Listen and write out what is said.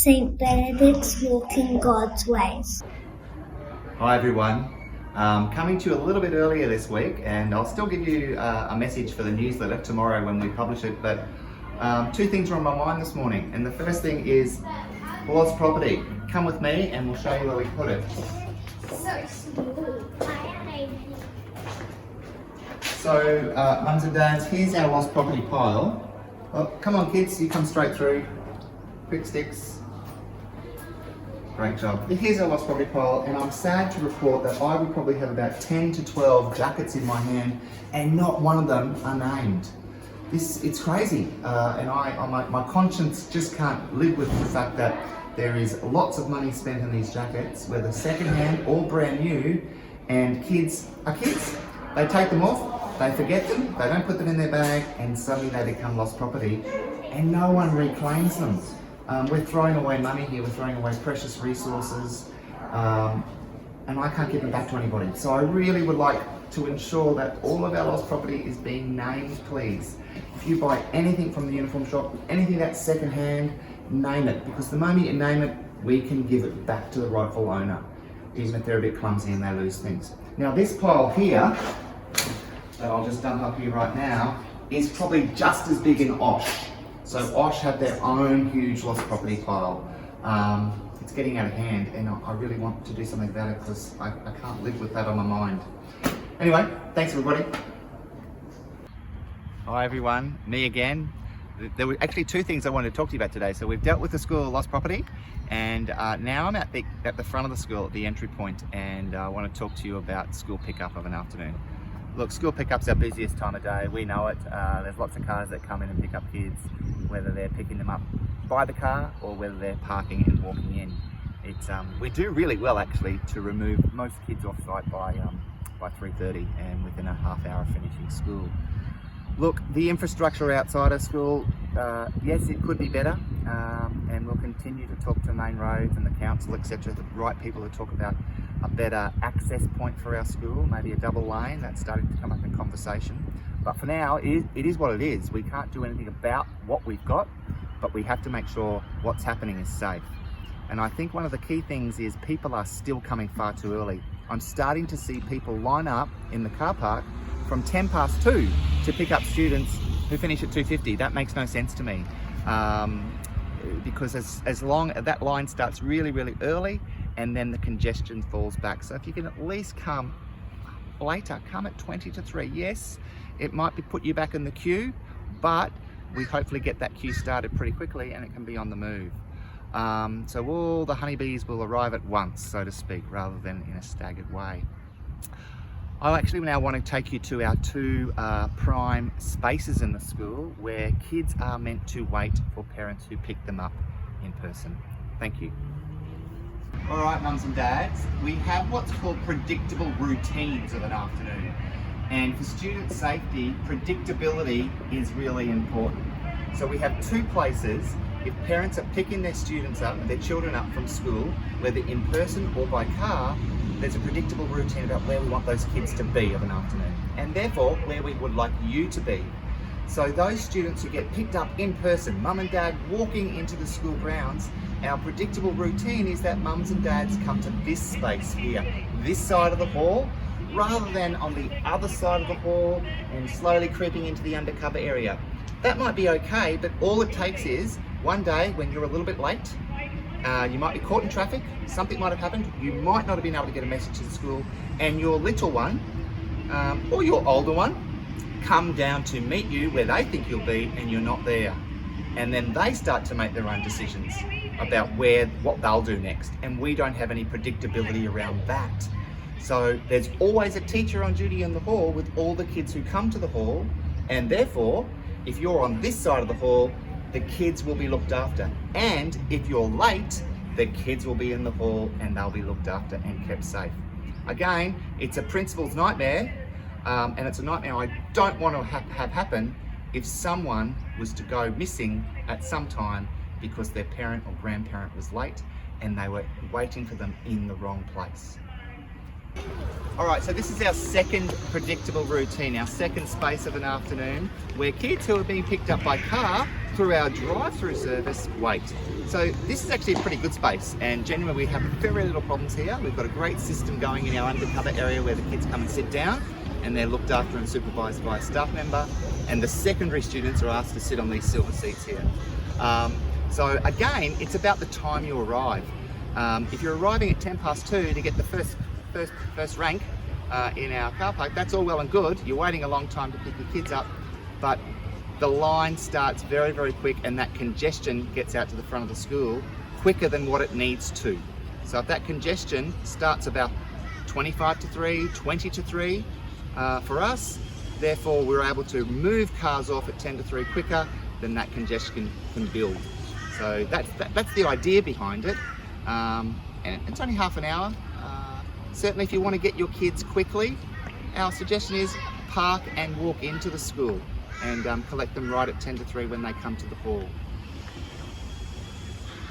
St. Benedict's Walking God's Ways. Hi everyone, coming to you a little bit earlier this week, and I'll still give you a message for the newsletter tomorrow when we publish it, but two things are on my mind this morning, and the first thing is lost property. Come with me and we'll show you where we put it. So small. So mums and dads, here's our lost property pile. Oh, come on kids, you come straight through. Quick sticks. Great job. Here's our lost property pile, and I'm sad to report that I would probably have about 10 to 12 jackets in my hand, and not one of them are named. It's crazy, and my conscience just can't live with the fact that there is lots of money spent on these jackets, whether second-hand or brand new, and kids are kids. They take them off, they forget them, they don't put them in their bag, and suddenly they become lost property, and no one reclaims them. We're throwing away money here, we're throwing away precious resources, and I can't give them back to anybody. So I really would like to ensure that all of our lost property is being named, please. If you buy anything from the uniform shop, anything that's second hand, name it, because the moment you name it, we can give it back to the rightful owner, even if they're a bit clumsy and they lose things. Now this pile here, that I'll just dump up here right now, is probably just as big in Osh. So Osh have their own huge lost property pile. It's getting out of hand, and I really want to do something about it because I can't live with that on my mind. Anyway, thanks everybody. Hi everyone, me again. There were actually two things I wanted to talk to you about today. So we've dealt with the school lost property, and now I'm at the front of the school at the entry point, and I want to talk to you about school pickup of an afternoon. Look, school pickup's our busiest time of day, we know it. There's lots of cars that come in and pick up kids, whether they're picking them up by the car or whether they're parking and walking in. We do really well actually to remove most kids off site by 3:30 and within a half hour of finishing school. Look, the infrastructure outside of school, yes, it could be better, and we'll continue to talk to Main Roads and the council, etc., the right people to talk about a better access point for our school, maybe a double lane. That's starting to come up in conversation. But for now, it is what it is. We can't do anything about what we've got, but we have to make sure what's happening is safe. And I think one of the key things is people are still coming far too early. I'm starting to see people line up in the car park from 2:10 to pick up students who finish at 2:50. That makes no sense to me. Because as long as that line starts really, really early, and then the congestion falls back. So if you can at least come later, come at 20 to 3. Yes, it might put you back in the queue, but we hopefully get that queue started pretty quickly and it can be on the move. So all the honeybees will arrive at once, so to speak, rather than in a staggered way. I actually now want to take you to our two prime spaces in the school where kids are meant to wait for parents who pick them up in person. Thank you. All right, mums and dads, we have what's called predictable routines of an afternoon. And for student safety, predictability is really important. So we have two places. If parents are picking their children up from school, whether in person or by car, there's a predictable routine about where we want those kids to be of an afternoon, and therefore where we would like you to be. So those students who get picked up in person, mum and dad walking into the school grounds, our predictable routine is that mums and dads come to this space here, this side of the hall, rather than on the other side of the hall and slowly creeping into the undercover area. That might be okay, but all it takes is one day when you're a little bit late, you might be caught in traffic, something might have happened, you might not have been able to get a message to the school, and your little one, or your older one, come down to meet you where they think you'll be and you're not there. And then they start to make their own decisions about what they'll do next. And we don't have any predictability around that. So there's always a teacher on duty in the hall with all the kids who come to the hall. And therefore, if you're on this side of the hall, the kids will be looked after. And if you're late, the kids will be in the hall and they'll be looked after and kept safe. Again, it's a principal's nightmare. And it's a nightmare I don't want to have happen if someone was to go missing at some time because their parent or grandparent was late and they were waiting for them in the wrong place. All right, so this is our second predictable routine, our second space of an afternoon, where kids who are being picked up by car through our drive-through service wait. So this is actually a pretty good space, and generally we have very little problems here. We've got a great system going in our undercover area where the kids come and sit down, and they're looked after and supervised by a staff member, and the secondary students are asked to sit on these silver seats here. So again, it's about the time you arrive. If you're arriving at 2:10 to get the first rank in our car park, that's all well and good. You're waiting a long time to pick your kids up, but the line starts very, very quick, and that congestion gets out to the front of the school quicker than what it needs to. So if that congestion starts about 25 to 3, 20 to 3 for us, therefore we're able to move cars off at 10 to 3 quicker than that congestion can build. So that's the idea behind it. And it's only half an hour. Certainly if you want to get your kids quickly, our suggestion is park and walk into the school and collect them right at 10 to 3 when they come to the hall.